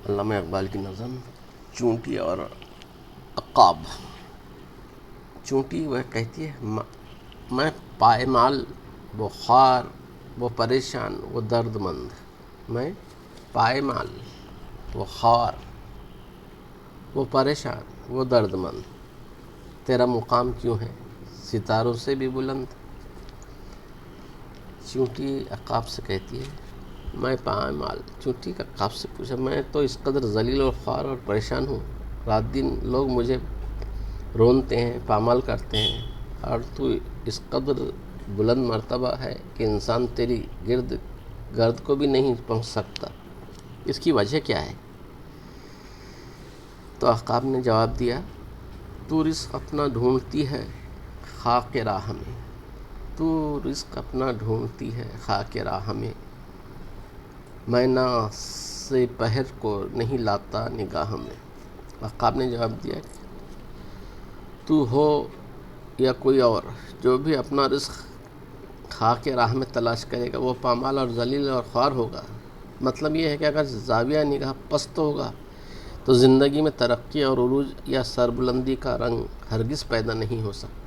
علامہ اقبال کی نظم چونٹی اور عقاب۔ چونٹی وہ کہتی ہے میں پائمال، وہ خوار، وہ پریشان، وہ درد مند۔ میں پائمال، وہ خوار، وہ پریشان، وہ درد مند۔ تیرا مقام کیوں ہے ستاروں سے بھی بلند؟ چونٹی عقاب سے کہتی ہے میں پائمال۔ چونٹی عقاب سے پوچھا میں تو اس قدر ذلیل اور خوار اور پریشان ہوں، رات دن لوگ مجھے رونتے ہیں، پامال کرتے ہیں، اور تو اس قدر بلند مرتبہ ہے کہ انسان تیری گرد کو بھی نہیں پہنچ سکتا، اس کی وجہ کیا ہے؟ تو عقاب نے جواب دیا تو رزق اپنا ڈھونڈتی ہے خاک راہ میں، تو رزق اپنا ڈھونڈتی ہے خاک راہ میں، میں نہ سے پہر کو نہیں لاتا نگاہ میں۔ عقاب نے جواب دیا تو ہو یا کوئی اور، جو بھی اپنا رزق خاک راہ میں تلاش کرے گا وہ پامال اور ذلیل اور خوار ہوگا۔ مطلب یہ ہے کہ اگر زاویہ نگاہ پست ہوگا تو زندگی میں ترقی اور عروج یا سربلندی کا رنگ ہرگز پیدا نہیں ہو سکتا۔